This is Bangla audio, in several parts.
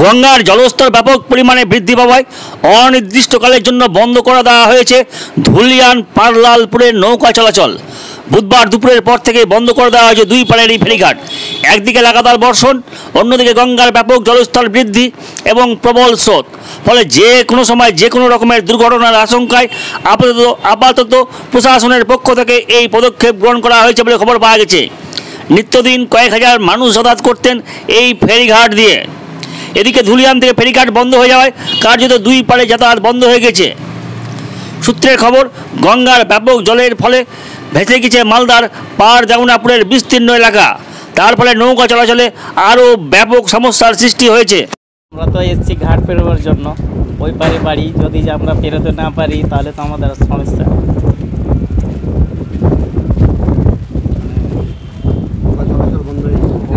গঙ্গার জলস্তর ব্যাপক পরিমাণে বৃদ্ধি পাওয়ায় অনির্দিষ্টকালের জন্য বন্ধ করে দেওয়া হয়েছে ধুলিয়ান পারলালপুরের নৌকা চলাচল। বুধবার দুপুরের পর থেকে বন্ধ করে দেওয়া হয়েছে দুই পাড়েরই ফেরিঘাট। একদিকে লাগাতার বর্ষণ, অন্যদিকে গঙ্গার ব্যাপক জলস্তর বৃদ্ধি এবং প্রবল স্রোত, ফলে যে কোনো সময় যে কোনো রকমের দুর্ঘটনার আশঙ্কায় আপাতত প্রশাসনের পক্ষ থেকে এই পদক্ষেপ গ্রহণ করা হয়েছে বলে খবর পাওয়া গেছে। নিত্যদিন কয়েক হাজার মানুষ যাতায়াত করতেন এই ফেরিঘাট দিয়ে। এদিকে ধুলিয়ান থেকে ফেরিঘাট বন্ধ হয়ে যাওয়ায় কার্যত দুই পাড়ে যাতায়াত বন্ধ হয়ে গেছে। সূত্রের খবর, গঙ্গার ব্যাপক জলের ফলে ভেসে গেছে মালদার পারজাউনাপুরের বিস্তীর্ণ এলাকা। তার ফলে নৌকা চলাচলে আরও ব্যাপক সমস্যার সৃষ্টি হয়েছে। আমরা তো এসছি ঘাট পেরোবার জন্য, ওই পারে বাড়ি, যদি আমরা পেরোতে না পারি তাহলে তো আমাদের সমস্যা।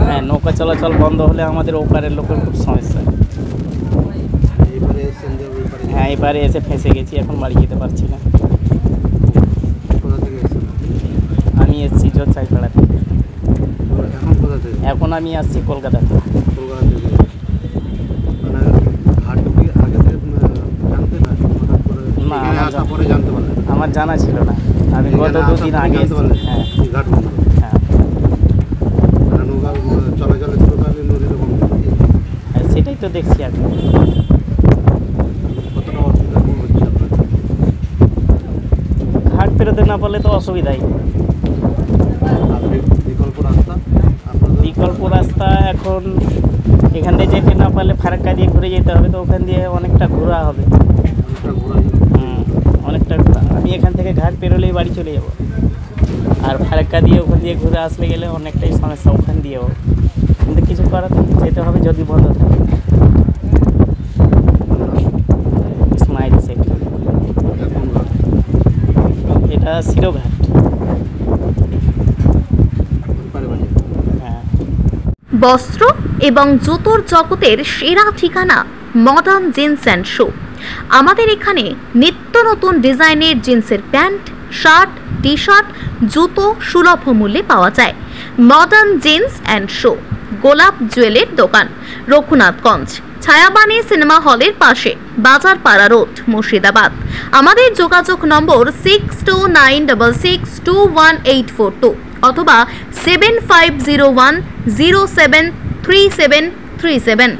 হ্যাঁ, নৌকা চলাচল বন্ধ হলে আমাদের ওপারের লোকের খুব সমস্যা। হ্যাঁ, এবারে এসে ফেঁসে গেছি, এখন বাড়ি যেতে পারছি না। আমি এসছি জোরচাইপাড়া থেকে। এখন আমি আসছি কলকাতা থেকে। না, আমার জানা ছিল না, আমি গত দুদিন আগে। হ্যাঁ হ্যাঁ, সেটাই তো দেখছি এখন। ঘাট পেরোতে না পারলে তো অসুবিধাই। বিকল্প রাস্তা এখন এখান দিয়ে যেতে না পারলে ফারাক্কা দিয়ে ঘুরে যেতে হবে, তো ওখান দিয়ে অনেকটা ঘোরা হবে। অনেকটা ঘোরা। আমি এখান থেকে ঘাট পেরোলেই বাড়ি চলে যাব, আর ফারাক্কা দিয়ে ওখান দিয়ে ঘুরে আসলে গেলে অনেকটাই সমস্যা ওখান দিয়েও। কিন্তু কিছু করার যেতে হবে যদি বন্ধ থাকে। স্মাইল সেট, এটা শিরোঘাট। বস্ত্র এবং জুতোর জগতের সেরা ঠিকানা মডার্ন জিন্স অ্যান্ড শো। আমাদের এখানে নিত্য নতুন ডিজাইনের জিন্সের প্যান্ট, শার্ট, টি শার্ট, জুতো সুলভ মূল্যে পাওয়া যায়। মডার্ন জিন্স অ্যান্ড শো, গোলাপ জুয়েলের দোকান, রঘুনাথগঞ্জ, ছায়াবাণী সিনেমা হলের পাশে, বাজার পাড়া রোড, মুর্শিদাবাদ। আমাদের যোগাযোগ নম্বর 6296621842 অথবা 7501073737।